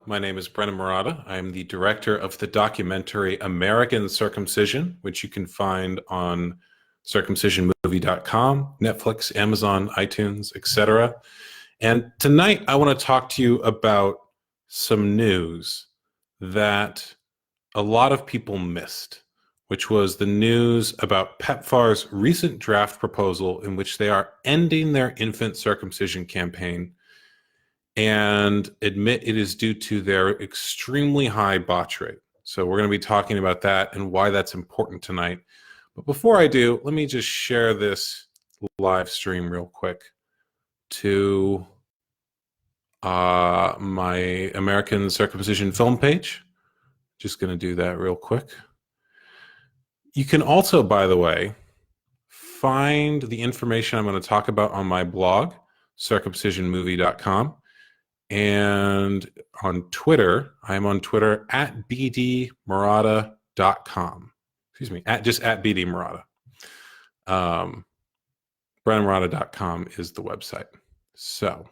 My name is Brendon Marotta. I am the director of the documentary American Circumcision, which you can find on circumcisionmovie.com, Netflix, Amazon, iTunes, etc. And tonight I want to talk to you about some news that a lot of people missed, which was the news about PEPFAR's recent draft proposal in which they are ending their infant circumcision campaign and admit it is due to their extremely high botch rate. So we're going to be talking about that and why that's important tonight. But before I do, let me just share this live stream real quick to my American Circumcision film page. Just going to do that real quick. You can also, by the way, find the information I'm going to talk about on my blog, circumcisionmovie.com. And on Twitter, I'm on Twitter at bdmarotta.com. Excuse me, just at bdmarotta. BrendonMarotta.com is the website. So,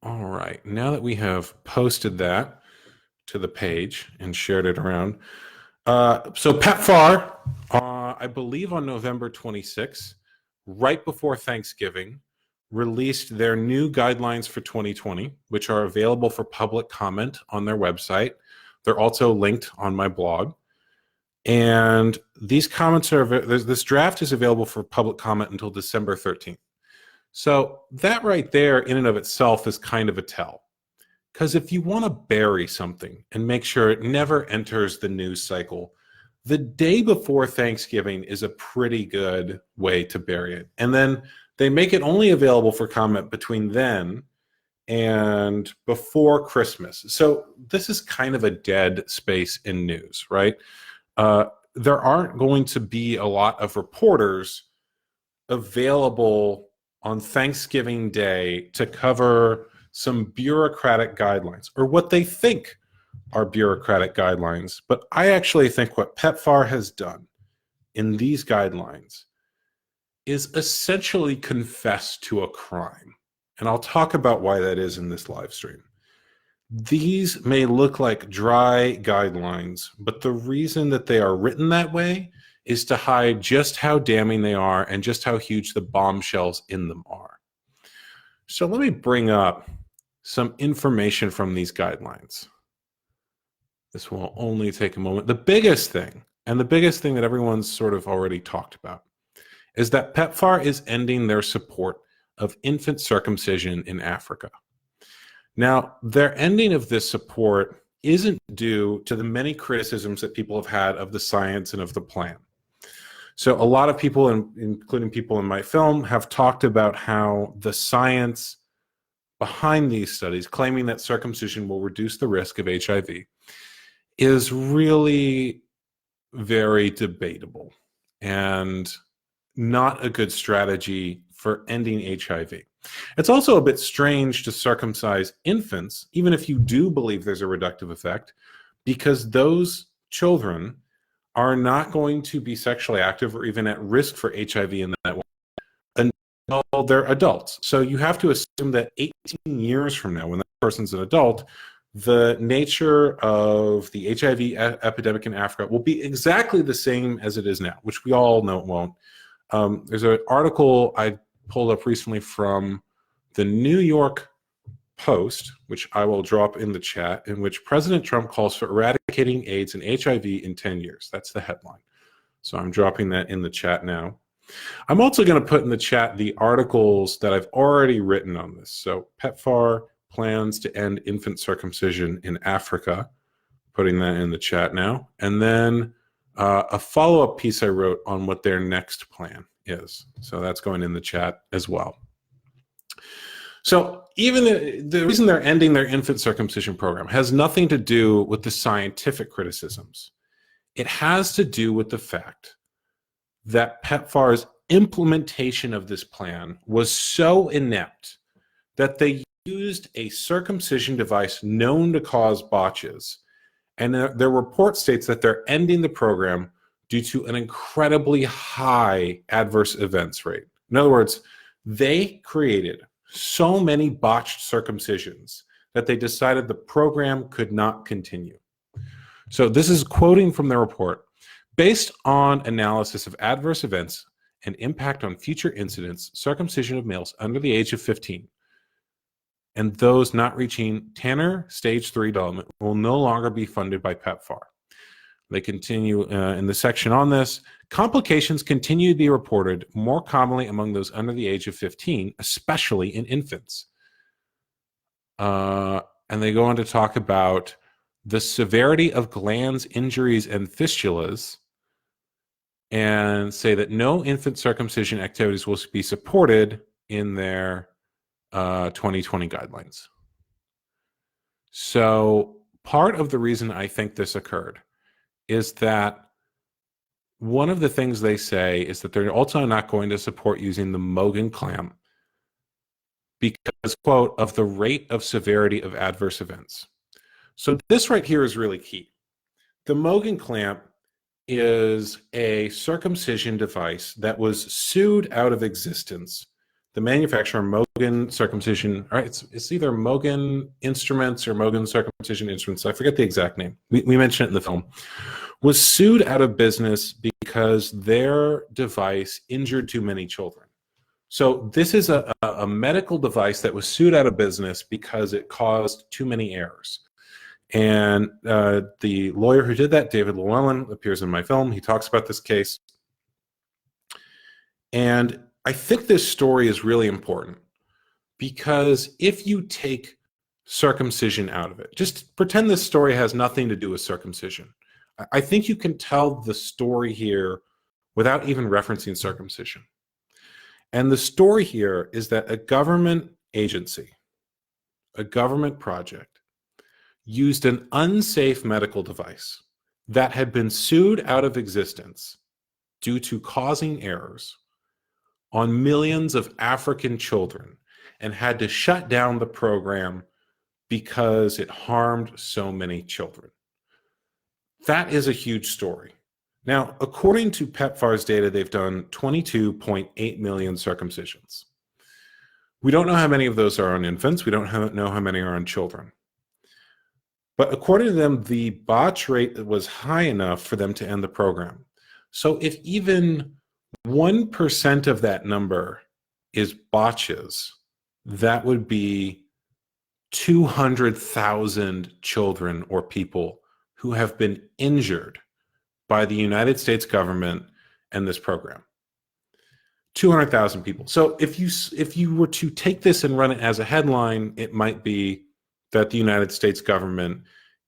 all right, now that we have posted that to the page and shared it around, so PEPFAR, I believe on November 26th, right before Thanksgiving, released their new guidelines for 2020, which are available for public comment on their website. They're also linked on my blog. And these comments are, this draft is available for public comment until December 13th. So that right there in and of itself is kind of a tell. Because if you want to bury something and make sure it never enters the news cycle, the day before Thanksgiving is a pretty good way to bury it. And then they make it only available for comment between then and before Christmas. So this is kind of a dead space in news, right? There aren't going to be a lot of reporters available on Thanksgiving Day to cover some bureaucratic guidelines, or what they think are bureaucratic guidelines. But I actually think what PEPFAR has done in these guidelines is essentially confess to a crime. And I'll talk about why that is in this live stream. These may look like dry guidelines, but the reason that they are written that way is to hide just how damning they are and just how huge the bombshells in them are. So let me bring up some information from these guidelines. This will only take a moment. The biggest thing, and the biggest thing that everyone's sort of already talked about, is that PEPFAR is ending their support of infant circumcision in Africa. Now, their ending of this support isn't due to the many criticisms that people have had of the science and of the plan. So a lot of people, including people in my film, have talked about how the science behind these studies, claiming that circumcision will reduce the risk of HIV, is really very debatable and not a good strategy for ending HIV. It's also a bit strange to circumcise infants, even if you do believe there's a reductive effect, because those children are not going to be sexually active or even at risk for HIV in that way until they're adults. So you have to assume that 18 years from now, when that person's an adult, the nature of the HIV epidemic in Africa will be exactly the same as it is now, which we all know it won't. There's an article I pulled up recently from the New York Post, which I will drop in the chat, in which President Trump calls for eradicating AIDS and HIV in 10 years. That's the headline. So I'm dropping that in the chat now. I'm also going to put in the chat the articles that I've already written on this. So PEPFAR plans to end infant circumcision in Africa, putting that in the chat now. And then a follow-up piece I wrote on what their next plan is. So that's going in the chat as well. So even the reason they're ending their infant circumcision program has nothing to do with the scientific criticisms. It has to do with the fact that PEPFAR's implementation of this plan was so inept that they used a circumcision device known to cause botches. And their report states that they're ending the program due to an incredibly high adverse events rate. In other words, they created so many botched circumcisions that they decided the program could not continue. So this is quoting from the report. Based on analysis of adverse events and impact on future incidents, circumcision of males under the age of 15 and those not reaching Tanner Stage 3 development will no longer be funded by PEPFAR. They continue in the section on this. Complications continue to be reported more commonly among those under the age of 15, especially in infants. And they go on to talk about the severity of glands, injuries, and fistulas, and say that no infant circumcision activities will be supported in their 2020 guidelines. So part of the reason I think this occurred is that one of the things they say is that they're also not going to support using the Mogan clamp because, quote, of the rate of severity of adverse events. So this right here is really key. The Mogan clamp is a circumcision device that was sued out of existence. The manufacturer, Mogan Circumcision, all right, it's either Mogan Instruments or Mogan Circumcision Instruments, I forget the exact name. We mentioned it in the film, was sued out of business because their device injured too many children. So this is a medical device that was sued out of business because it caused too many errors. And the lawyer who did that, David Llewellyn, appears in my film. He talks about this case. And I think this story is really important because if you take circumcision out of it, just pretend this story has nothing to do with circumcision. I think you can tell the story here without even referencing circumcision. And the story here is that a government agency, a government project, used an unsafe medical device that had been sued out of existence due to causing errors on millions of African children and had to shut down the program because it harmed so many children. That is a huge story. Now, according to PEPFAR's data, they've done 22.8 million circumcisions. We don't know how many of those are on infants. We don't know how many are on children. But according to them, the botch rate was high enough for them to end the program. So if even 1% of that number is botches, that would be 200,000 children or people who have been injured by the United States government and this program. 200,000 people. So if you were to take this and run it as a headline, it might be that the United States government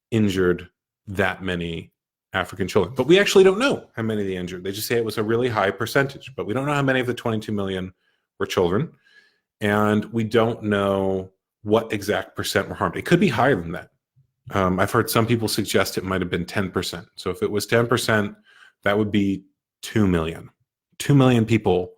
injured that many African children. But we actually don't know how many they injured. They just say it was a really high percentage, but we don't know how many of the 22 million were children. And we don't know what exact percent were harmed. It could be higher than that. I've heard some people suggest it might have been 10%. So if it was 10%, that would be 2 million. 2 million people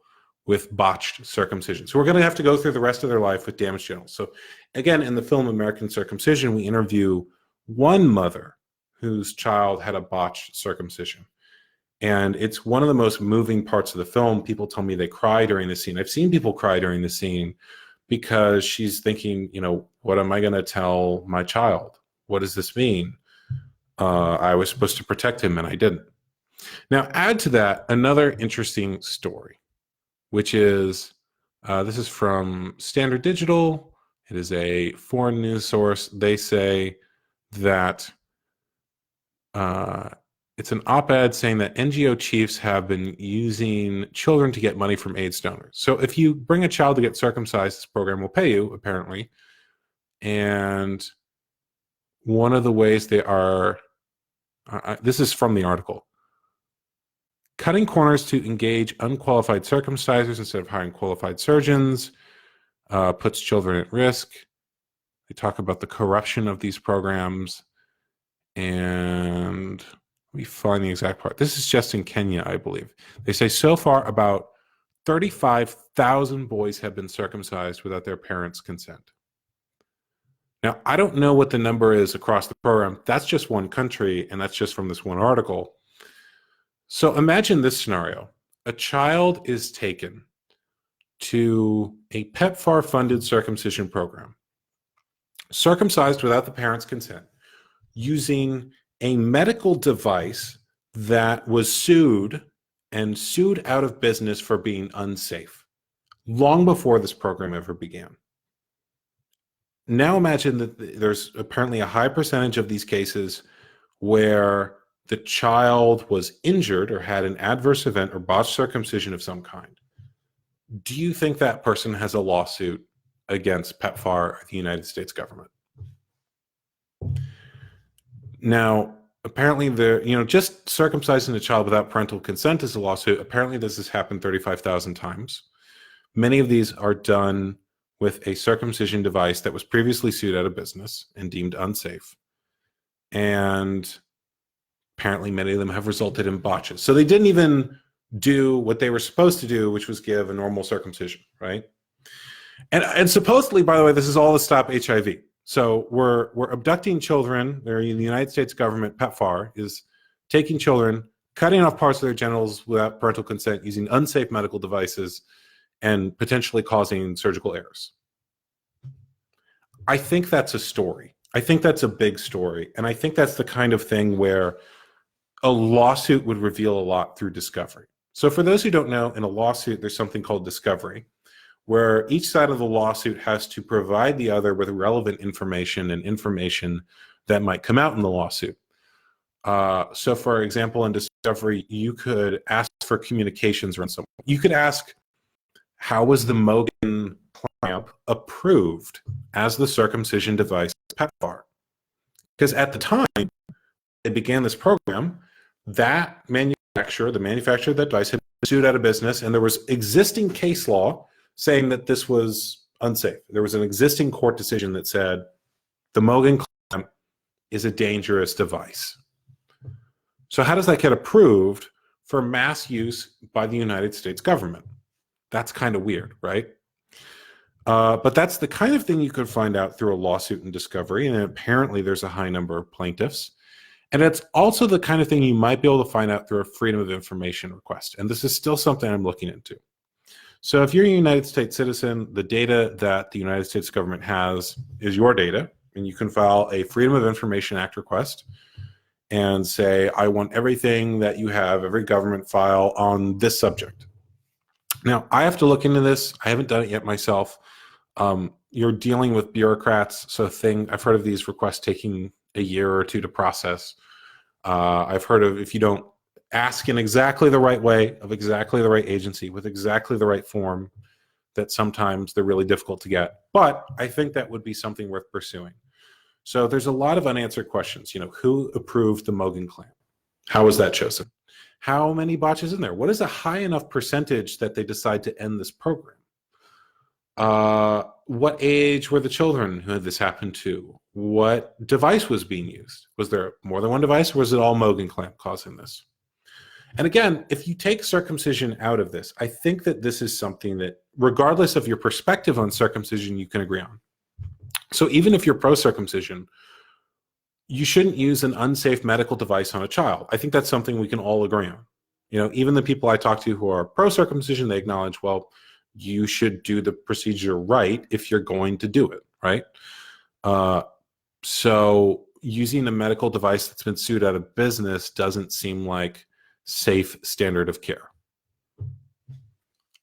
with botched circumcision. So we're going to have to go through the rest of their life with damaged genitals. So again, in the film American Circumcision, we interview one mother whose child had a botched circumcision. And it's one of the most moving parts of the film. People tell me they cry during the scene. I've seen people cry during the scene because she's thinking, you know, what am I going to tell my child? What does this mean? I was supposed to protect him and I didn't. Now, add to that another interesting story, which is, this is from Standard Digital. It is a foreign news source. They say that it's an op-ed saying that NGO chiefs have been using children to get money from AIDS donors. So if you bring a child to get circumcised, this program will pay you, apparently. And one of the ways they are, this is from the article, cutting corners to engage unqualified circumcisers instead of hiring qualified surgeons, puts children at risk. They talk about the corruption of these programs. And let me find the exact part. This is just in Kenya, I believe. They say so far about 35,000 boys have been circumcised without their parents' consent. Now, I don't know what the number is across the program. That's just one country, and that's just from this one article. So imagine this scenario. A child is taken to a PEPFAR-funded circumcision program circumcised without the parent's consent, using a medical device that was sued out of business for being unsafe long before this program ever began. Now imagine that there's apparently a high percentage of these cases where the child was injured or had an adverse event or botched circumcision of some kind. Do you think that person has a lawsuit against PEPFAR or the United States government? Now, apparently, just circumcising a child without parental consent is a lawsuit. Apparently, this has happened 35,000 times. Many of these are done with a circumcision device that was previously sued out of business and deemed unsafe. And apparently, many of them have resulted in botches. So they didn't even do what they were supposed to do, which was give a normal circumcision, right? And supposedly, by the way, this is all to stop HIV. So we're abducting children. They're in the United States government. PEPFAR is taking children, cutting off parts of their genitals without parental consent, using unsafe medical devices, and potentially causing surgical errors. I think that's a story. I think that's a big story. And I think that's the kind of thing where a lawsuit would reveal a lot through discovery. So for those who don't know, in a lawsuit, there's something called discovery, where each side of the lawsuit has to provide the other with relevant information and information that might come out in the lawsuit. So for example, in discovery, you could ask for communications around someone. You could ask, how was the Mogan clamp approved as the circumcision device PEPFAR? Because at the time they began this program, the manufacturer of that device had been sued out of business, and there was existing case law saying that this was unsafe. There was an existing court decision that said the Mogan clamp is a dangerous device. So how does that get approved for mass use by the United States government? That's kind of weird, right? But that's the kind of thing you could find out through a lawsuit and discovery, and apparently there's a high number of plaintiffs. And it's also the kind of thing you might be able to find out through a Freedom of Information request. And this is still something I'm looking into. So if you're a United States citizen, the data that the United States government has is your data, and you can file a Freedom of Information Act request and say, I want everything that you have, every government file on this subject. Now, I have to look into this. I haven't done it yet myself. You're dealing with bureaucrats, so I've heard of these requests taking a year or two to process. I've heard of, if you don't ask in exactly the right way, of exactly the right agency, with exactly the right form, that sometimes they're really difficult to get. But I think that would be something worth pursuing. So there's a lot of unanswered questions. Who approved the Mogan clamp? How was that chosen? How many botches in there? What is a high enough percentage that they decide to end this program? What age were the children who this happened to? What device was being used? Was there more than one device, or was it all Mogan clamp causing this? And again, if you take circumcision out of this, I think that this is something that, regardless of your perspective on circumcision, you can agree on. So even if you're pro-circumcision, you shouldn't use an unsafe medical device on a child. I think that's something we can all agree on. Even the people I talk to who are pro-circumcision, they acknowledge, well, you should do the procedure right if you're going to do it, right? So using a medical device that's been sued out of business doesn't seem like safe standard of care.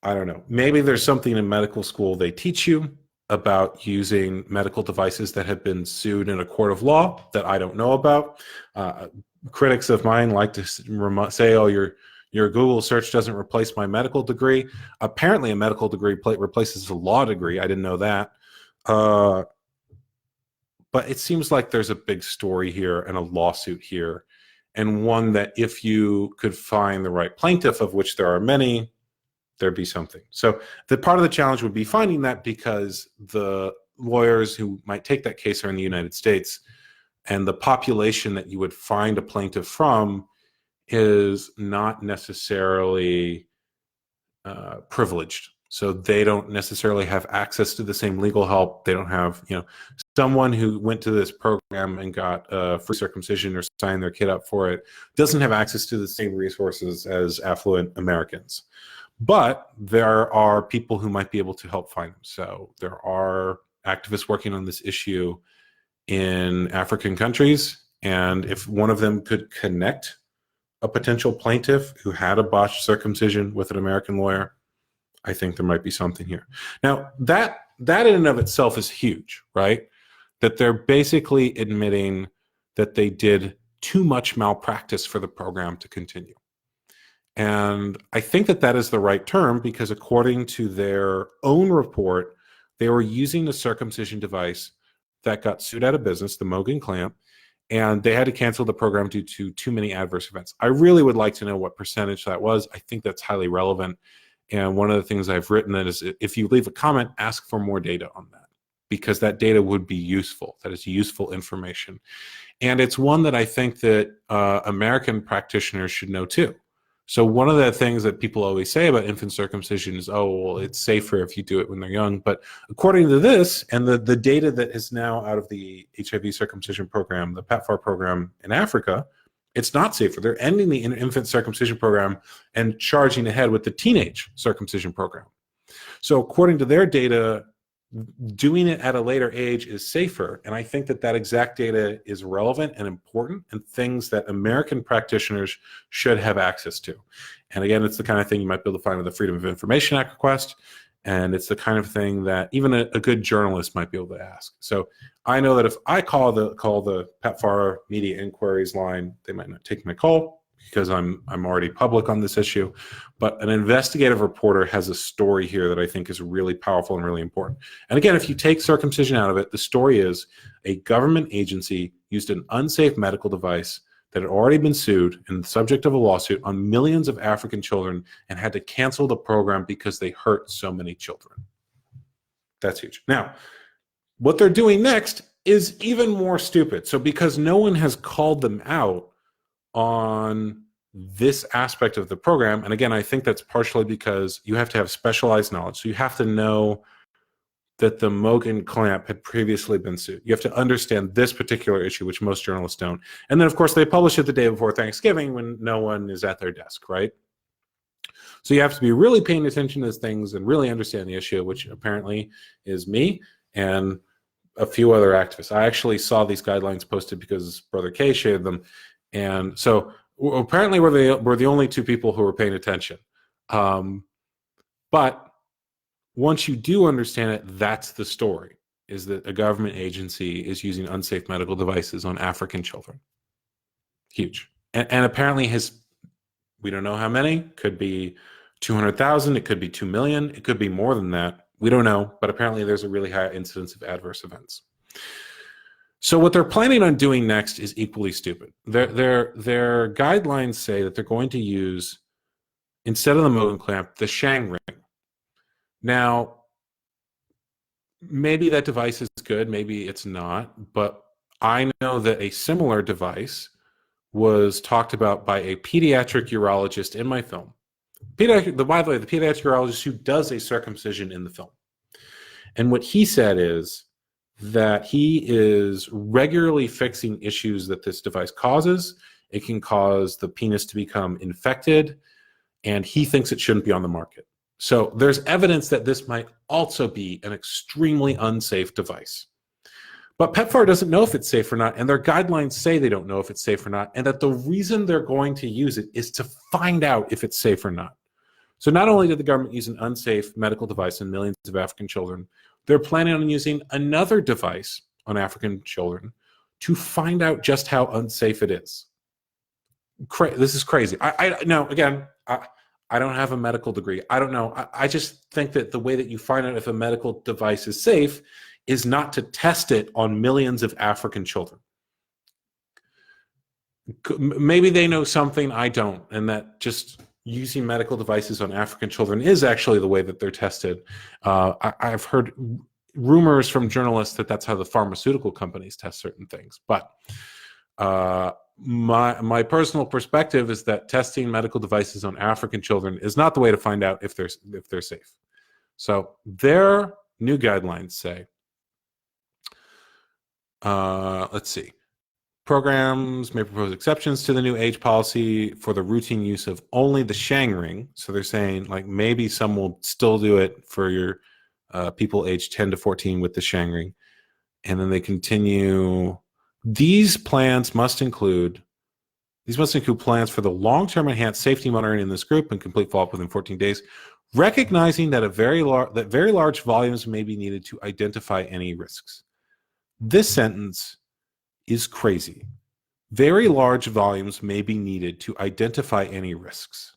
I don't know. Maybe there's something in medical school they teach you about using medical devices that have been sued in a court of law that I don't know about. Critics of mine like to say, oh, your Google search doesn't replace my medical degree. Apparently a medical degree replaces a law degree. I didn't know that. But it seems like there's a big story here and a lawsuit here, and one that if you could find the right plaintiff, of which there are many, there'd be something. So the part of the challenge would be finding that, because the lawyers who might take that case are in the United States, and the population that you would find a plaintiff from is not necessarily privileged. So they don't necessarily have access to the same legal help. They don't have, someone who went to this program and got free circumcision or signed their kid up for it doesn't have access to the same resources as affluent Americans. But there are people who might be able to help find them. So there are activists working on this issue, in African countries, and if one of them could connect a potential plaintiff who had a botched circumcision with an American lawyer, I think there might be something here. Now, that in and of itself is huge, right? That they're basically admitting that they did too much malpractice for the program to continue. And I think that that is the right term, because according to their own report, they were using the circumcision device that got sued out of business, the Mogen clamp, and they had to cancel the program due to too many adverse events. I really would like to know what percentage that was. I think that's highly relevant. And one of the things I've written is, if you leave a comment, ask for more data on that, because that data would be useful. That is useful information. And it's one that I think that American practitioners should know too. So one of the things that people always say about infant circumcision is, oh, well, it's safer if you do it when they're young. But according to this, and the data that is now out of the HIV circumcision program, the PEPFAR program in Africa, it's not safer. They're ending the infant circumcision program and charging ahead with the teenage circumcision program. So according to their data, doing it at a later age is safer. And I think that that exact data is relevant and important, and things that American practitioners should have access to. And again, it's the kind of thing you might be able to find with the Freedom of Information Act request. And it's the kind of thing that even a good journalist might be able to ask. So I know that if I call the PEPFAR media inquiries line, they might not take my call, because I'm already public on this issue. But an investigative reporter has a story here that I think is really powerful and really important. And again, if you take circumcision out of it, the story is a government agency used an unsafe medical device that had already been sued and the subject of a lawsuit on millions of African children, and had to cancel the program because they hurt so many children. That's huge. Now, what they're doing next is even more stupid. So because no one has called them out on this aspect of the program, and again, I think that's partially because you have to have specialized knowledge. So you have to know that the Mogen clamp had previously been sued. You have to understand this particular issue, which most journalists don't. And then, of course, they publish it the day before Thanksgiving when no one is at their desk, right? So you have to be really paying attention to these things and really understand the issue, which apparently is me and a few other activists. I actually saw these guidelines posted because Brother K shared them. And so apparently we're the only two people who were paying attention. But once you do understand it, that's the story, is that a government agency is using unsafe medical devices on African children. Huge. And apparently we don't know how many, could be 200,000, it could be 2 million, it could be more than that. We don't know, but apparently there's a really high incidence of adverse events. So what they're planning on doing next is equally stupid. Their guidelines say that they're going to use, instead of the Mogen clamp, the Shang Ring. Now, maybe that device is good, maybe it's not, but I know that a similar device was talked about by a pediatric urologist in my film. By the way, the pediatric urologist who does a circumcision in the film. And what he said is that he is regularly fixing issues that this device causes. It can cause the penis to become infected, and he thinks it shouldn't be on the market. So there's evidence that this might also be an extremely unsafe device. But PEPFAR doesn't know if it's safe or not, and their guidelines say they don't know if it's safe or not, and that the reason they're going to use it is to find out if it's safe or not. So not only did the government use an unsafe medical device on millions of African children, they're planning on using another device on African children to find out just how unsafe it is. This is crazy. Now, again, I don't have a medical degree. I don't know. I just think that the way that you find out if a medical device is safe is not to test it on millions of African children. Maybe they know something I don't, and that just using medical devices on African children is actually the way that they're tested. I've heard rumors from journalists that that's how the pharmaceutical companies test certain things. But my personal perspective is that testing medical devices on African children is not the way to find out if they're safe. So their new guidelines say, let's see. Programs may propose exceptions to the new age policy for the routine use of only the Shang Ring. So they're saying, like, maybe some will still do it for your people aged 10 to 14 with the Shang Ring. And then they continue, these must include plans for the long-term enhanced safety monitoring in this group and complete follow-up within 14 days, recognizing that very large volumes may be needed to identify any risks. This sentence is crazy. Very large volumes may be needed to identify any risks.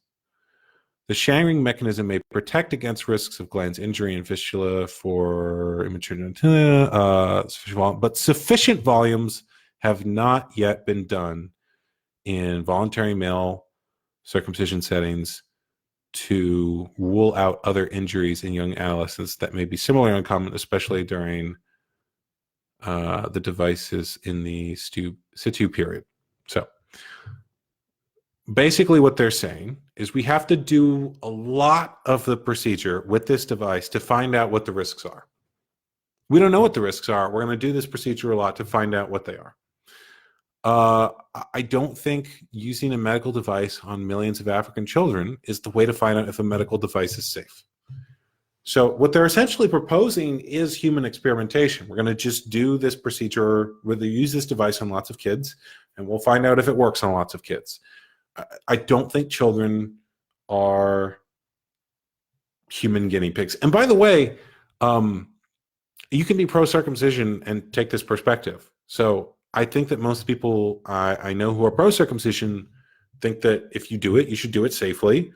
The Shang Ring mechanism may protect against risks of glands injury and fistula for immature genitalia, but sufficient volumes have not yet been done in voluntary male circumcision settings to rule out other injuries in young adolescents that may be similarly uncommon, especially during the devices in the situ period. So basically what they're saying is we have to do a lot of the procedure with this device to find out what the risks are. We don't know what the risks are. We're going to do this procedure a lot to find out what they are. I don't think using a medical device on millions of African children is the way to find out if a medical device is safe. So what they're essentially proposing is human experimentation. We're going to just do this procedure where they use this device on lots of kids, and we'll find out if it works on lots of kids. I don't think children are human guinea pigs. And by the way, you can be pro-circumcision and take this perspective. So I think that most people I know who are pro-circumcision think that if you do it, you should do it safely.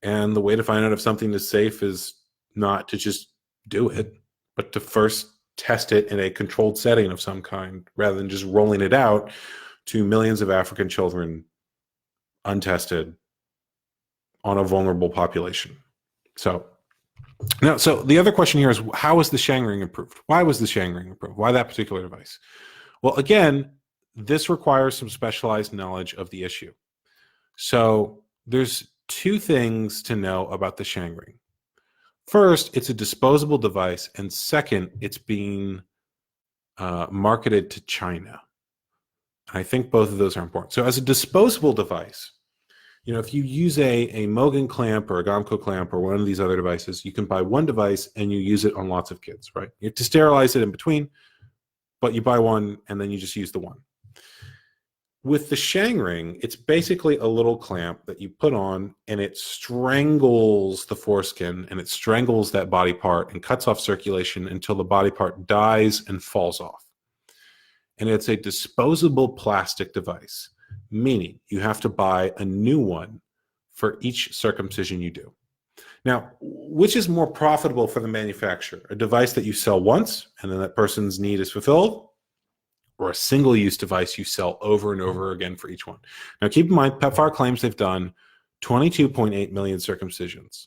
And the way to find out if something is safe is not to just do it, but to first test it in a controlled setting of some kind, rather than just rolling it out to millions of African children untested on a vulnerable population. So the other question here is, how was the Shang Ring improved? Why was the Shang Ring improved? Why that particular device? Well, again, this requires some specialized knowledge of the issue. So there's two things to know about the Shang Ring. First, it's a disposable device, and second, it's being marketed to China. And I think both of those are important. So as a disposable device, if you use a Mogan clamp or a Gomco clamp or one of these other devices, you can buy one device and you use it on lots of kids, right? You have to sterilize it in between, but you buy one and then you just use the one. With the Shang Ring, it's basically a little clamp that you put on, and it strangles the foreskin and it strangles that body part and cuts off circulation until the body part dies and falls off. And it's a disposable plastic device, meaning you have to buy a new one for each circumcision you do. Now, which is more profitable for the manufacturer? A device that you sell once and then that person's need is fulfilled, or a single-use device you sell over and over again for each one? Now, keep in mind, PEPFAR claims they've done 22.8 million circumcisions.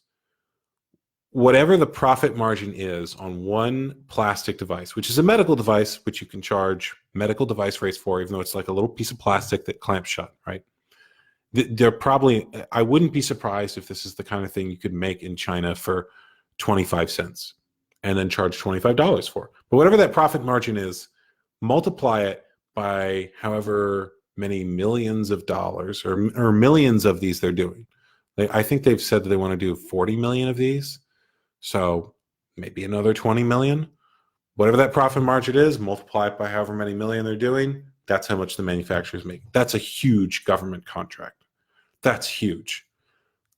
Whatever the profit margin is on one plastic device, which is a medical device, which you can charge medical device rates for, even though it's like a little piece of plastic that clamps shut, right? They're probably, I wouldn't be surprised if this is the kind of thing you could make in China for 25 cents and then charge $25 for. But whatever that profit margin is, multiply it by however many millions of dollars or millions of these they're doing. I think they've said that they want to do 40 million of these. So maybe another 20 million. Whatever that profit margin is, multiply it by however many million they're doing. That's how much the manufacturers make. That's a huge government contract. That's huge.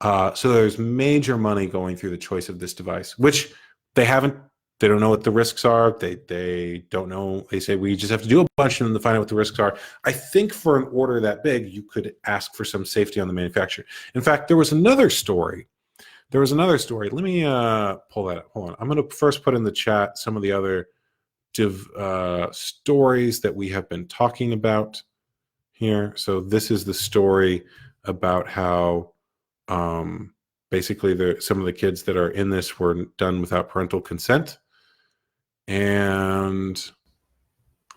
So there's major money going through the choice of this device, which they don't know what the risks are. They don't know. They say, we just have to do a bunch of them to find out what the risks are. I think for an order that big, you could ask for some safety on the manufacturer. In fact, there was another story. Let me pull that up. Hold on. I'm going to first put in the chat some of the other stories that we have been talking about here. So this is the story about how basically some of the kids that are in this were done without parental consent. And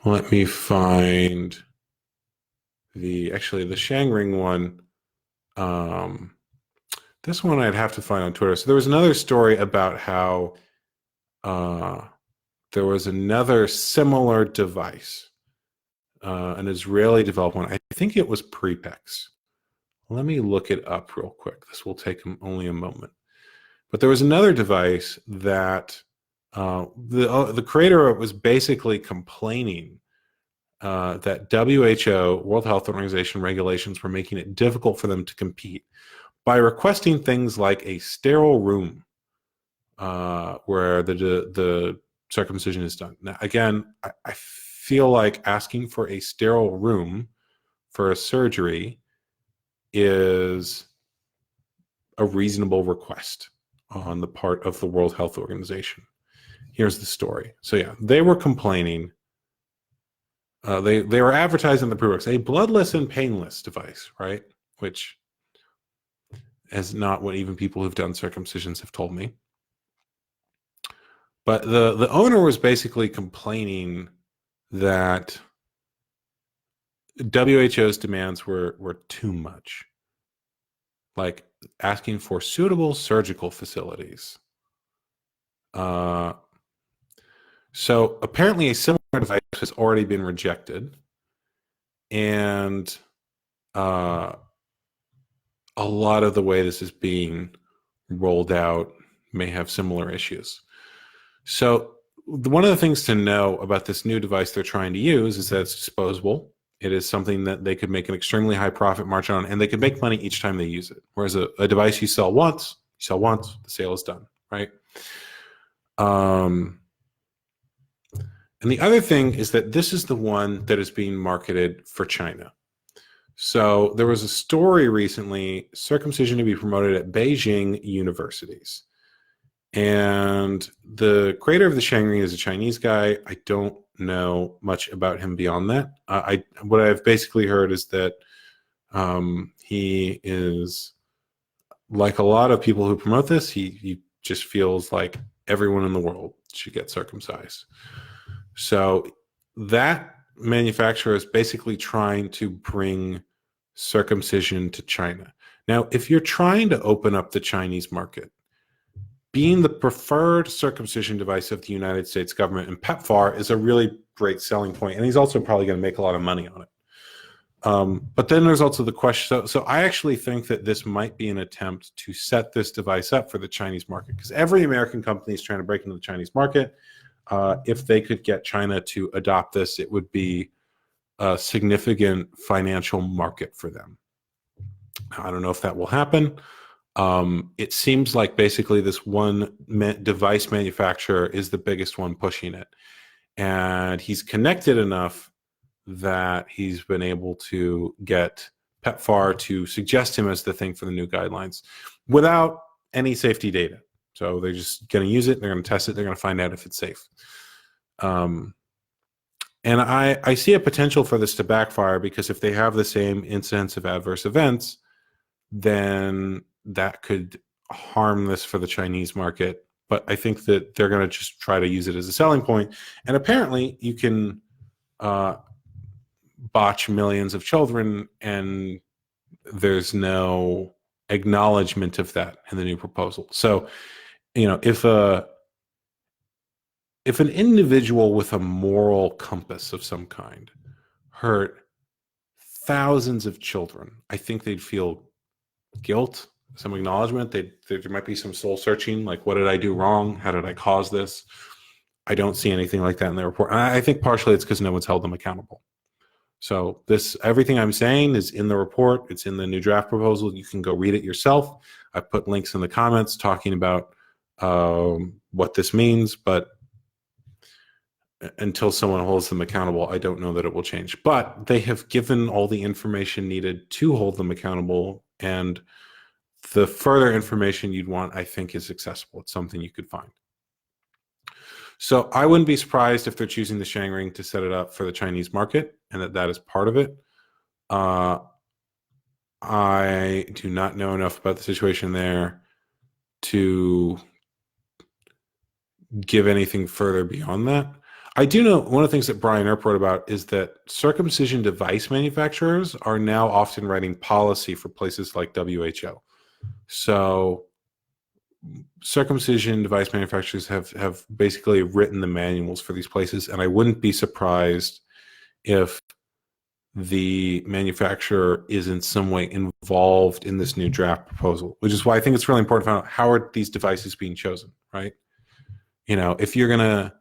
let me find the Shang Ring one. This one I'd have to find on Twitter. So there was another story about how there was another similar device, an Israeli developed one. I think it was Prepex. Let me look it up real quick. This will take only a moment. But there was another device that The creator was basically complaining that WHO, World Health Organization regulations were making it difficult for them to compete by requesting things like a sterile room where the circumcision is done. Now, again, I feel like asking for a sterile room for a surgery is a reasonable request on the part of the World Health Organization. Here's the story. So yeah, they were complaining. They were advertising the preworks, a bloodless and painless device, right? Which is not what even people who've done circumcisions have told me. But the owner was basically complaining that WHO's demands were too much, like asking for suitable surgical facilities. So apparently a similar device has already been rejected, and a lot of the way this is being rolled out may have similar issues. So one of the things to know about this new device they're trying to use is that it's disposable. It is something that they could make an extremely high profit margin on, and they could make money each time they use it. Whereas a device you sell once, the sale is done, right? And the other thing is that this is the one that is being marketed for China. So there was a story recently, circumcision to be promoted at Beijing universities. And the creator of the Shang Ring is a Chinese guy. I don't know much about him beyond that. What I've basically heard is that he is, like a lot of people who promote this, he just feels like everyone in the world should get circumcised. So that manufacturer is basically trying to bring circumcision to China. Now, if you're trying to open up the Chinese market, being the preferred circumcision device of the United States government and PEPFAR is a really great selling point, and he's also probably going to make a lot of money on it. But then there's also the question, so I actually think that this might be an attempt to set this device up for the Chinese market, because every American company is trying to break into the Chinese market. If they could get China to adopt this, it would be a significant financial market for them. I don't know if that will happen. It seems like basically this one device manufacturer is the biggest one pushing it. And he's connected enough that he's been able to get PEPFAR to suggest him as the thing for the new guidelines without any safety data. So they're just going to use it, they're going to test it, they're going to find out if it's safe. And I see a potential for this to backfire, because if they have the same incidence of adverse events, then that could harm this for the Chinese market. But I think that they're going to just try to use it as a selling point. And apparently you can botch millions of children, and there's no acknowledgement of that in the new proposal. So, you know, if an individual with a moral compass of some kind hurt thousands of children, I think they'd feel guilt, some acknowledgement. There might be some soul searching, like, what did I do wrong? How did I cause this? I don't see anything like that in the report. And I think partially it's because no one's held them accountable. So everything I'm saying is in the report. It's in the new draft proposal. You can go read it yourself. I put links in the comments talking about what this means, but until someone holds them accountable, I don't know that it will change. But they have given all the information needed to hold them accountable, and the further information you'd want, I think, is accessible. It's something you could find. So I wouldn't be surprised if they're choosing the Shang Ring to set it up for the Chinese market, and that is part of it. I do not know enough about the situation there to give anything further beyond that. I do know one of the things that Brian Earp wrote about is that circumcision device manufacturers are now often writing policy for places like WHO. So circumcision device manufacturers have basically written the manuals for these places, and I wouldn't be surprised if the manufacturer is in some way involved in this new draft proposal, which is why I think it's really important to find out, how are these devices being chosen, right? If you're going to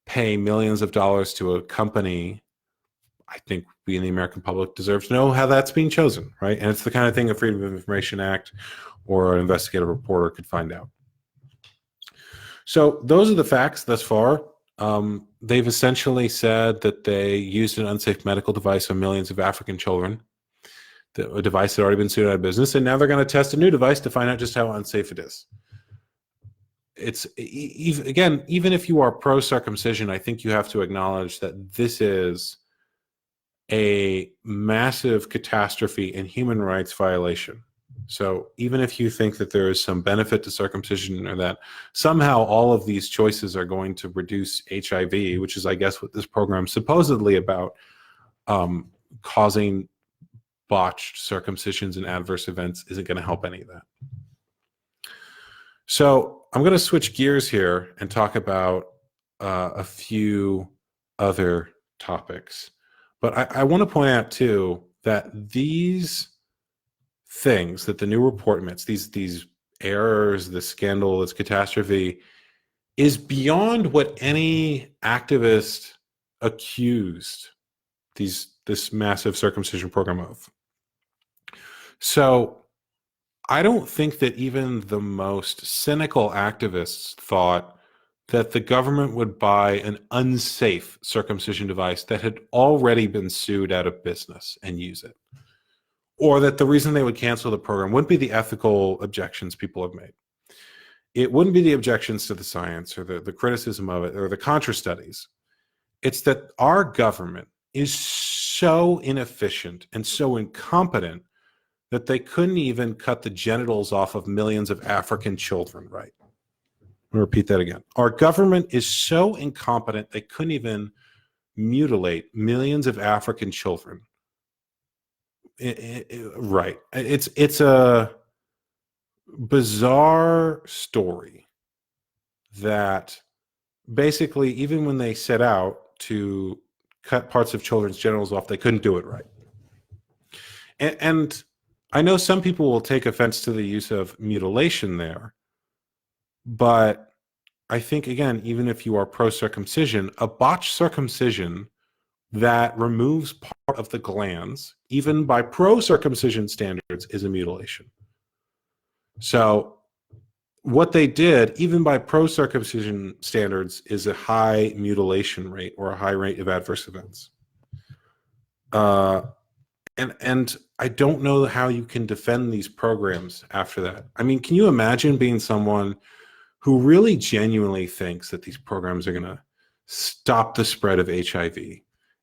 pay millions of dollars to a company, I think we in the American public deserves to know how that's being chosen, right? And it's the kind of thing a Freedom of Information Act or an investigative reporter could find out. So those are the facts thus far. They've essentially said that they used an unsafe medical device on millions of African children. A device had already been sued out of business, and now they're going to test a new device to find out just how unsafe it is. It's again, even if you are pro-circumcision, I think you have to acknowledge that this is a massive catastrophe and human rights violation. So even if you think that there is some benefit to circumcision or that somehow all of these choices are going to reduce HIV, which is, I guess, what this program is supposedly about, causing botched circumcisions and adverse events isn't going to help any of that. So I'm going to switch gears here and talk about a few other topics. But I want to point out, too, that these things that the new report admits, these errors, this scandal, this catastrophe, is beyond what any activist accused this massive circumcision program of. So I don't think that even the most cynical activists thought that the government would buy an unsafe circumcision device that had already been sued out of business and use it. Or that the reason they would cancel the program wouldn't be the ethical objections people have made. It wouldn't be the objections to the science or the criticism of it or the contra studies. It's that our government is so inefficient and so incompetent that they couldn't even cut the genitals off of millions of African children right. I'll repeat that again. Our government is so incompetent they couldn't even mutilate millions of African children. Right. It's a bizarre story that basically, even when they set out to cut parts of children's genitals off, they couldn't do it right. And I know some people will take offense to the use of mutilation there, but I think, again, even if you are pro-circumcision, a botched circumcision that removes part of the glands, even by pro-circumcision standards, is a mutilation. So what they did, even by pro-circumcision standards, is a high mutilation rate or a high rate of adverse events. And I don't know how you can defend these programs after that. I mean, can you imagine being someone who really genuinely thinks that these programs are going to stop the spread of HIV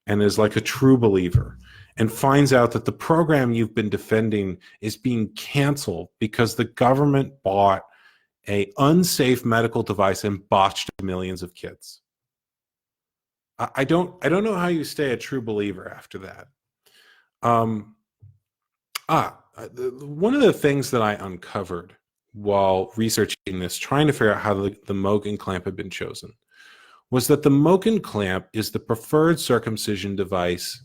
and is like a true believer and finds out that the program you've been defending is being canceled because the government bought an unsafe medical device and botched millions of kids? I don't know how you stay a true believer after that. One of the things that I uncovered while researching this, trying to figure out how the Mogen clamp had been chosen, was that the Mogen clamp is the preferred circumcision device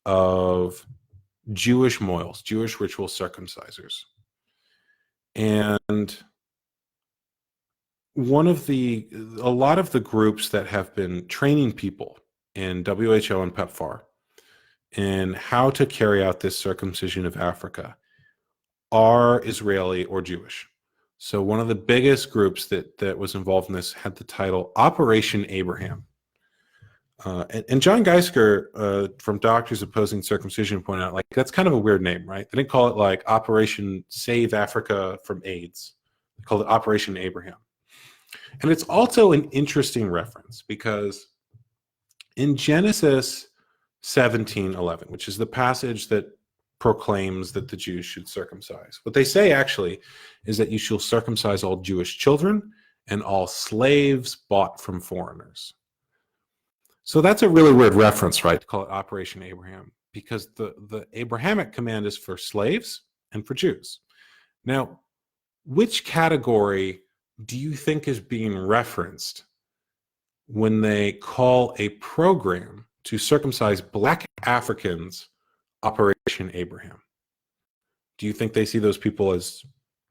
of Jewish mohels, Jewish ritual circumcisers. And a lot of the groups that have been training people in WHO and PEPFAR in how to carry out this circumcision of Africa are Israeli or Jewish. So one of the biggest groups that was involved in this had the title Operation Abraham. And John Geisker from Doctors Opposing Circumcision pointed out, like, that's kind of a weird name, right? They didn't call it like Operation Save Africa from AIDS. They called it Operation Abraham. And it's also an interesting reference because in Genesis 17:11, which is the passage that proclaims that the Jews should circumcise, what they say actually is that you shall circumcise all Jewish children and all slaves bought from foreigners. So that's a really weird reference, right, to call it Operation Abraham, because the Abrahamic command is for slaves and for Jews. Now, which category do you think is being referenced when they call a program to circumcise Black Africans Operation Abraham? Do you think they see those people as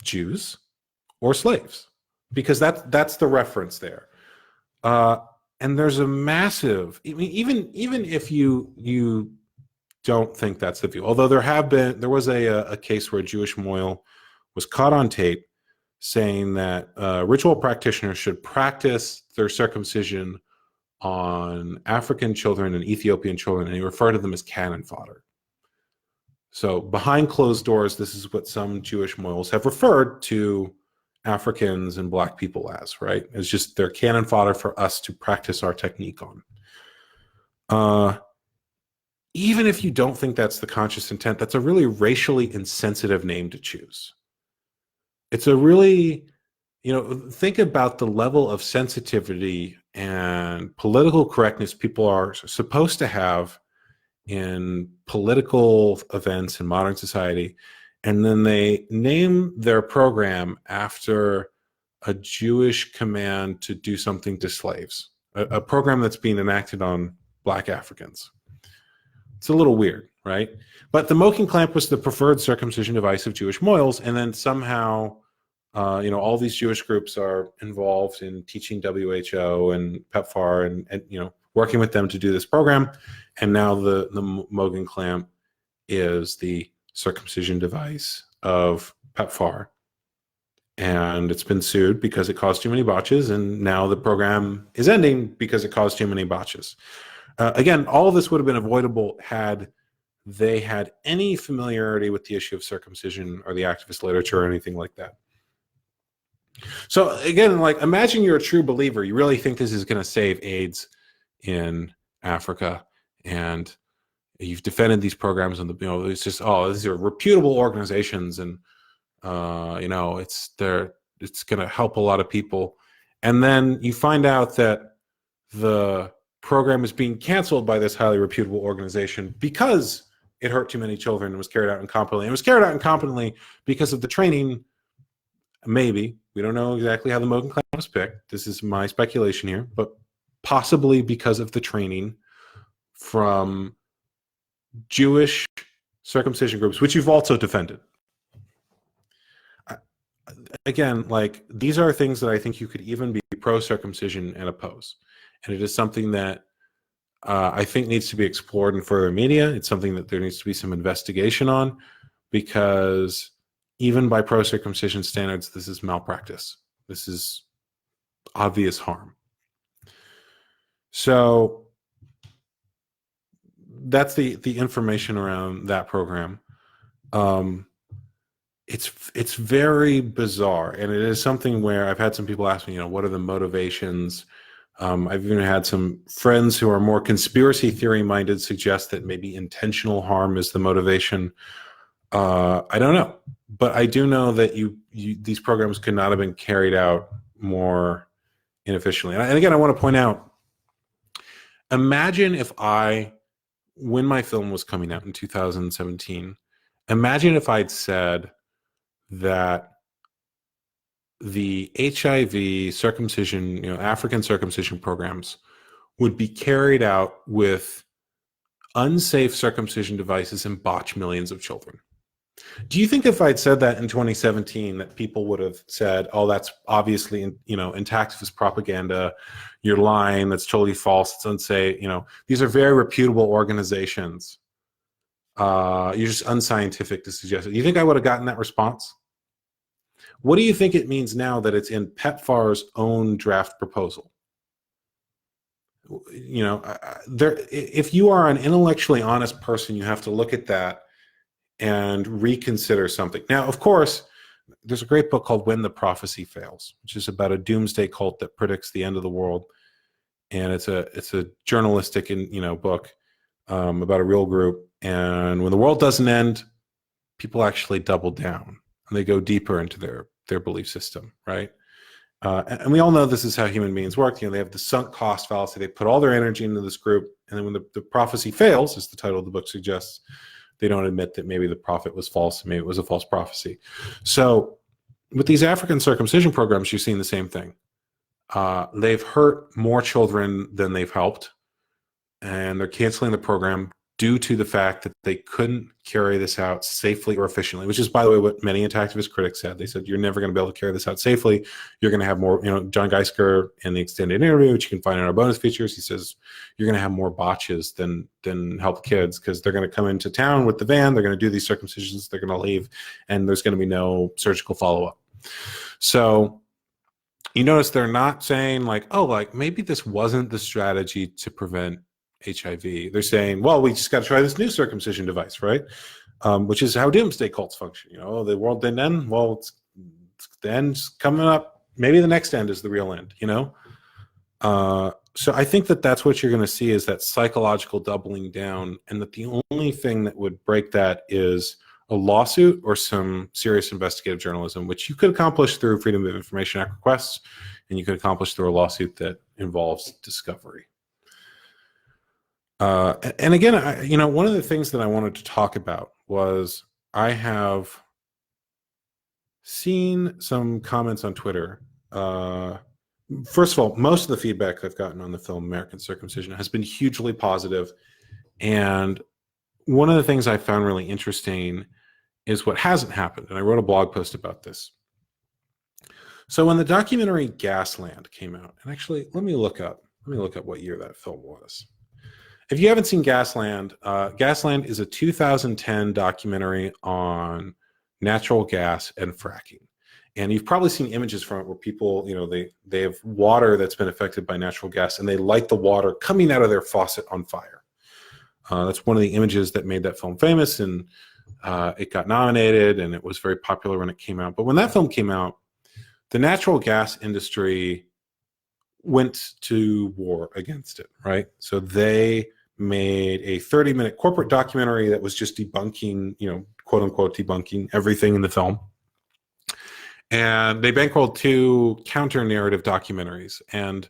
Jews or slaves? Because that's the reference there. Uh, and there's a massive, I mean, even if you don't think that's the view, although there was a case where a Jewish mohel was caught on tape saying that ritual practitioners should practice their circumcision on African children and Ethiopian children, and he referred to them as cannon fodder. So behind closed doors, this is what some Jewish mohels have referred to Africans and Black people as, right? It's just they're cannon fodder for us to practice our technique on. Even if you don't think that's the conscious intent, that's a really racially insensitive name to choose. It's a really, think about the level of sensitivity and political correctness people are supposed to have in political events in modern society, and then they name their program after a Jewish command to do something to slaves, a program that's being enacted on Black Africans. It's a little weird, right? But the Moken clamp was the preferred circumcision device of Jewish mohels, and then somehow, all these Jewish groups are involved in teaching WHO and PEPFAR and working with them to do this program. And now the Moken clamp is the circumcision device of PEPFAR. And it's been sued because it caused too many botches, and now the program is ending because it caused too many botches. Again, all of this would have been avoidable had they had any familiarity with the issue of circumcision or the activist literature or anything like that. So again, imagine you're a true believer. You really think this is going to save AIDS in Africa, and you've defended these programs, and it's just, these are reputable organizations, and it's going to help a lot of people. And then you find out that the program is being canceled by this highly reputable organization because it hurt too many children and was carried out incompetently. It was carried out incompetently because of the training. Maybe, we don't know exactly how the Moken clamp was picked. This is my speculation here, but possibly because of the training from Jewish circumcision groups, which you've also defended. Again, these are things that I think you could even be pro-circumcision and oppose. And it is something that I think needs to be explored in further media. It's something that there needs to be some investigation on, because even by pro-circumcision standards, this is malpractice. This is obvious harm. So that's the information around that program. It's very bizarre, and it is something where I've had some people ask me, what are the motivations? I've even had some friends who are more conspiracy theory minded suggest that maybe intentional harm is the motivation. I don't know, but I do know that these programs could not have been carried out more inefficiently. And again, I want to point out, imagine if when my film was coming out in 2017, imagine if I'd said that the HIV circumcision, African circumcision programs would be carried out with unsafe circumcision devices and botch millions of children. Do you think if I'd said that in 2017 that people would have said, oh, that's obviously, intactivist propaganda, you're lying, that's totally false, it's unsafe, these are very reputable organizations, you're just unscientific to suggest it. Do you think I would have gotten that response? What do you think it means now that it's in PEPFAR's own draft proposal? If you are an intellectually honest person, you have to look at that and reconsider something. Now, of course, there's a great book called When the Prophecy Fails, which is about a doomsday cult that predicts the end of the world. And it's a journalistic book about a real group. And when the world doesn't end, people actually double down and they go deeper into their belief system, right? And we all know this is how human beings work. They have the sunk cost fallacy. They put all their energy into this group, and then when the prophecy fails, as the title of the book suggests, they don't admit that maybe the prophet was false, maybe it was a false prophecy. So with these African circumcision programs, you're seeing the same thing. They've hurt more children than they've helped, and they're canceling the program due to the fact that they couldn't carry this out safely or efficiently, which is, by the way, what many activist critics said. They said, you're never going to be able to carry this out safely. You're going to have more, John Geisker in the extended interview, which you can find in our bonus features, he says, you're going to have more botches than help kids, because they're going to come into town with the van, they're going to do these circumcisions, they're going to leave, and there's going to be no surgical follow-up. So you notice they're not saying like, oh, like maybe this wasn't the strategy to prevent HIV. They're saying, well, we just got to try this new circumcision device, right? Which is how doomsday cults function. The world didn't end. Well, the end's coming up. Maybe the next end is the real end, So I think that that's what you're going to see, is that psychological doubling down, and that the only thing that would break that is a lawsuit or some serious investigative journalism, which you could accomplish through Freedom of Information Act requests, and you could accomplish through a lawsuit that involves discovery. And again, one of the things that I wanted to talk about was, I have seen some comments on Twitter. First of all, most of the feedback I've gotten on the film American Circumcision has been hugely positive. And one of the things I found really interesting is what hasn't happened. And I wrote a blog post about this. So when the documentary Gasland came out, and actually, let me look up what year that film was. If you haven't seen Gasland, Gasland is a 2010 documentary on natural gas and fracking. And you've probably seen images from it where people, they have water that's been affected by natural gas, and they light the water coming out of their faucet on fire. That's one of the images that made that film famous, and it got nominated, and it was very popular when it came out. But when that film came out, the natural gas industry went to war against it, right? So they made a 30-minute corporate documentary that was just debunking, quote unquote, debunking everything in the film. And they bankrolled 2 counter-narrative documentaries. And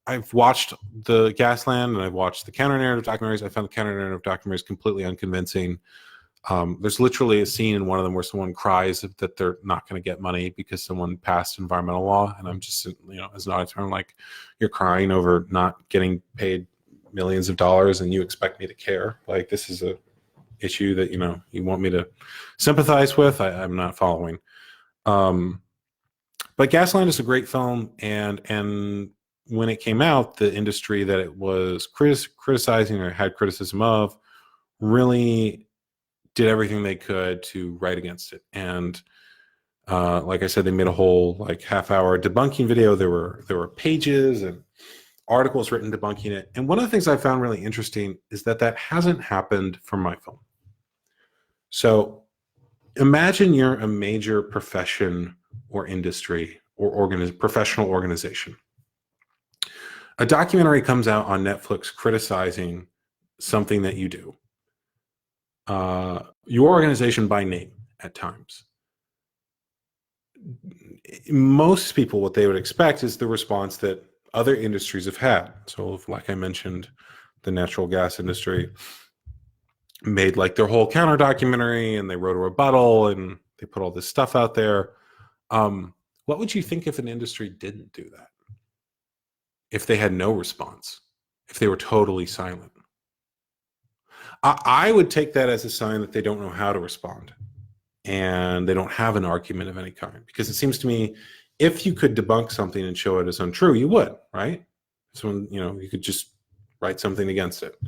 I've watched the Gasland and I've watched the counter-narrative documentaries. I found the counter-narrative documentaries completely unconvincing. There's literally a scene in one of them where someone cries that they're not going to get money because someone passed environmental law. And I'm just, as an auditor, I'm like, you're crying over not getting paid millions of dollars and you expect me to care? Like, this is a issue that, you want me to sympathize with? I'm not following. But Gasland is a great film, and when it came out, the industry that it was criticizing or had criticism of really did everything they could to write against it. And like I said, they made a whole half-hour debunking video. There were pages and articles written debunking it. And one of the things I found really interesting is that hasn't happened for my film. So imagine you're a major profession or industry or professional organization. A documentary comes out on Netflix criticizing something that you do. Your organization by name at times. Most people, what they would expect is the response that other industries have had. So like I mentioned, the natural gas industry made their whole counter documentary, and they wrote a rebuttal, and they put all this stuff out there. What would you think if an industry didn't do that? If they had no response, if they were totally silent? I would take that as a sign that they don't know how to respond, and they don't have an argument of any kind. Because it seems to me, if you could debunk something and show it as untrue, you would, right? So you could just write something against it.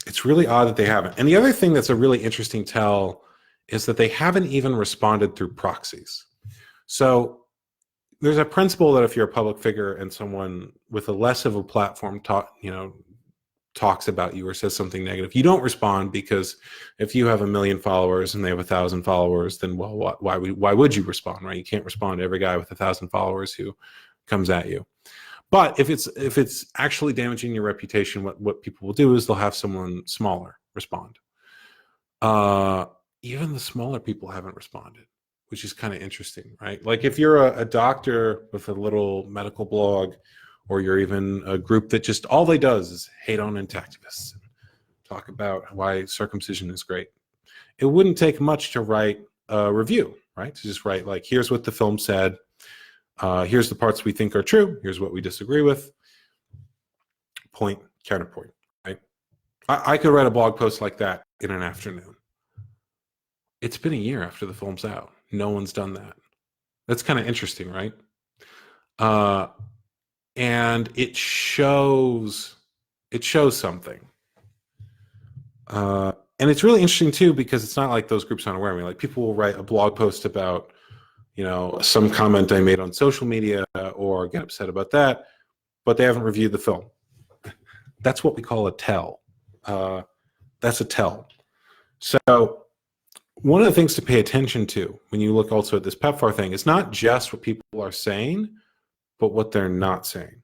It's really odd that they haven't. And the other thing that's a really interesting tell is that they haven't even responded through proxies. So there's a principle that if you're a public figure and someone with a less of a platform talks about you or says something negative, you don't respond, because if you have 1 million followers and they have 1,000 followers, then why would you respond, right? You can't respond to every guy with 1,000 followers who comes at you. But if it's actually damaging your reputation, what people will do is they'll have someone smaller respond. Even the smaller people haven't responded, which is kind of interesting, right? Like if you're a doctor with a little medical blog, or you're even a group that just all they does is hate on activists and talk about why circumcision is great, it wouldn't take much to write a review, right? To just write here's what the film said. Here's the parts we think are true. Here's what we disagree with. Point, counterpoint, right? I could write a blog post like that in an afternoon. It's been a year after the film's out. No one's done that. That's kind of interesting, right? Uh, and it shows something. And it's really interesting too, because it's not like those groups aren't aware of me. Like, people will write a blog post about, some comment I made on social media or get upset about that, but they haven't reviewed the film. That's what we call a tell. That's a tell. So one of the things to pay attention to when you look also at this PEPFAR thing is not just what people are saying, but what they're not saying.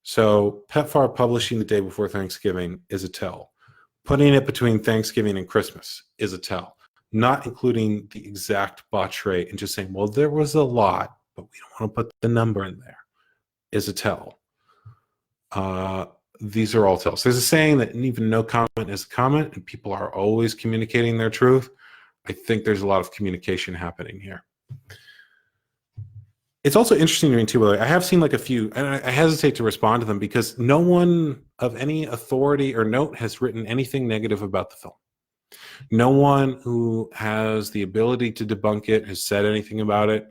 So PEPFAR publishing the day before Thanksgiving is a tell. Putting it between Thanksgiving and Christmas is a tell. Not including the exact botch rate and just saying, well, there was a lot, but we don't want to put the number in there, is a tell. These are all tells. There's a saying that even no comment is a comment, and people are always communicating their truth. I think there's a lot of communication happening here. It's also interesting to me too, I have seen like a few, and I hesitate to respond to them because no one of any authority or note has written anything negative about the film. No one who has the ability to debunk it has said anything about it.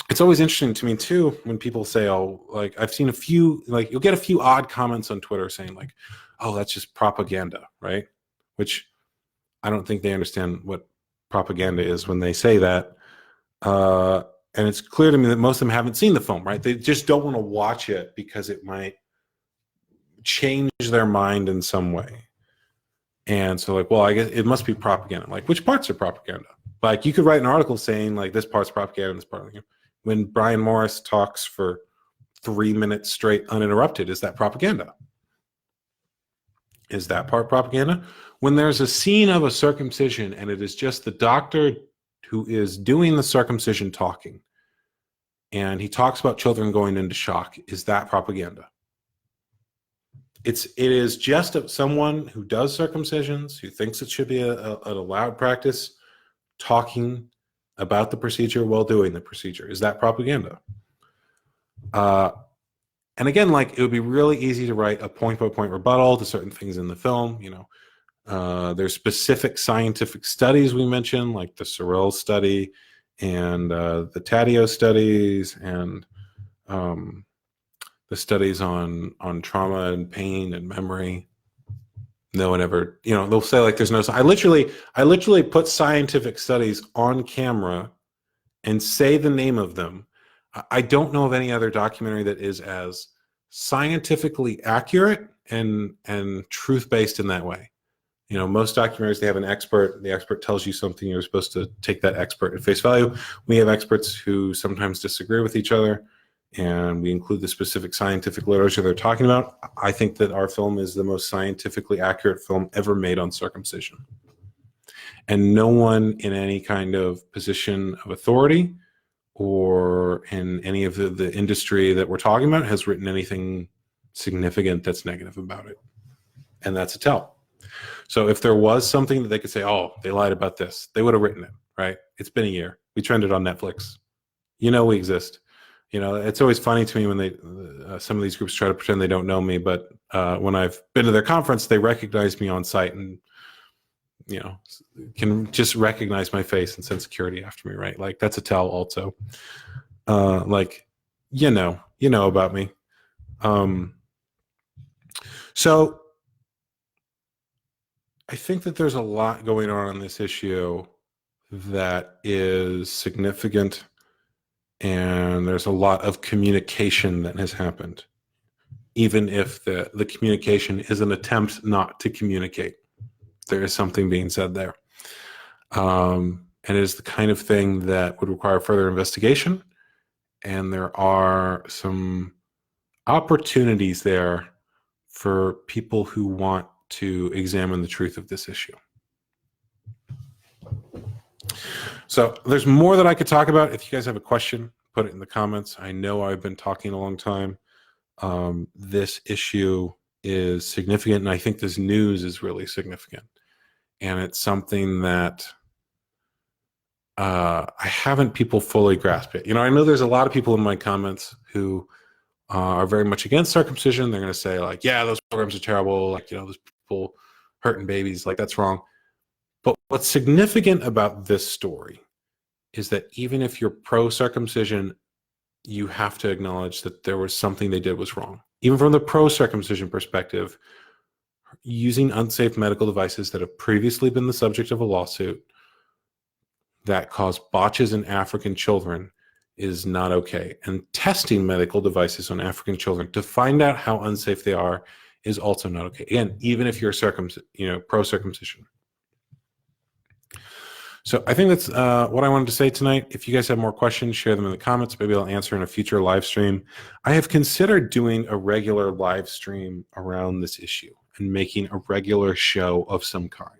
It's always interesting to me too when people say, oh, like, I've seen a few, like, you'll get a few odd comments on Twitter saying like, oh, that's just propaganda, right? Which I don't think they understand what propaganda is when they say that. And it's clear to me that most of them haven't seen the film, right? They just don't want to watch it because it might change their mind in some way. And so, like, well, I guess it must be propaganda. Like, which parts are propaganda? Like, you could write an article saying, like, this part's propaganda and this part. When Brian Morris talks for 3 minutes straight uninterrupted, is that propaganda? Is that part propaganda? When there's a scene of a circumcision and it is just the doctor who is doing the circumcision talking, and he talks about children going into shock, is that propaganda? It is just someone who does circumcisions, who thinks it should be an allowed practice, talking about the procedure while doing the procedure. Is that propaganda? And again, like, it would be really easy to write a point-by-point rebuttal to certain things in the film. There's specific scientific studies we mentioned, like the Sorrell study and the Taddeo studies and the studies on trauma and pain and memory. No one ever, they'll say like there's no. I literally put scientific studies on camera and say the name of them. I don't know of any other documentary that is as scientifically accurate and truth-based in that way. Most documentaries, they have an expert. The expert tells you something. You're supposed to take that expert at face value. We have experts who sometimes disagree with each other, and we include the specific scientific literature they're talking about. I think that our film is the most scientifically accurate film ever made on circumcision. And no one in any kind of position of authority or in any of the industry that we're talking about has written anything significant that's negative about it. And that's a tell. So if there was something that they could say, oh, they lied about this, they would have written it, right? It's been a year. We trended on Netflix. We exist. It's always funny to me when some of these groups try to pretend they don't know me, but when I've been to their conference, they recognize me on site and, can just recognize my face and send security after me, right? Like, that's a tell also. Like, you know about me. So I think that there's a lot going on this issue that is significant, and there's a lot of communication that has happened, even if the communication is an attempt not to communicate. There is something being said there. And it is the kind of thing that would require further investigation, and there are some opportunities there for people who want to examine the truth of this issue. So there's more that I could talk about. If you guys have a question, put it in the comments. I know I've been talking a long time. This issue is significant, and I think this news is really significant. And it's something that I haven't people fully grasped it. I know there's a lot of people in my comments who are very much against circumcision. They're going to say like, yeah, those programs are terrible. Like, those people hurting babies, like that's wrong. But what's significant about this story is that even if you're pro-circumcision, you have to acknowledge that there was something they did was wrong. Even from the pro-circumcision perspective, using unsafe medical devices that have previously been the subject of a lawsuit that cause botches in African children is not okay. And testing medical devices on African children to find out how unsafe they are is also not okay. Again, even if you're pro-circumcision. So I think that's what I wanted to say tonight. If you guys have more questions, share them in the comments. Maybe I'll answer in a future live stream. I have considered doing a regular live stream around this issue and making a regular show of some kind.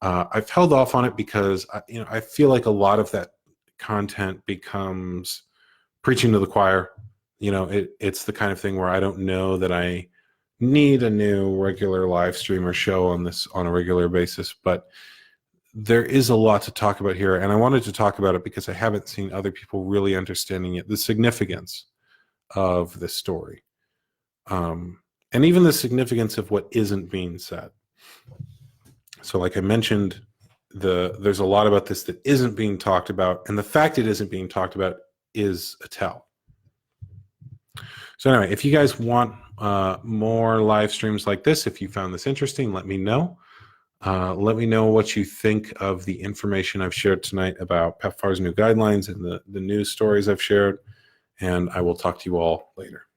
I've held off on it because I feel like a lot of that content becomes preaching to the choir. It's the kind of thing where I don't know that I need a new regular live stream or show on this on a regular basis, but there is a lot to talk about here, and I wanted to talk about it because I haven't seen other people really understanding it, the significance of this story, and even the significance of what isn't being said. So like I mentioned, there's a lot about this that isn't being talked about, and the fact it isn't being talked about is a tell. So anyway, if you guys want more live streams like this, if you found this interesting, let me know. Let me know what you think of the information I've shared tonight about PEPFAR's new guidelines and the news stories I've shared, and I will talk to you all later.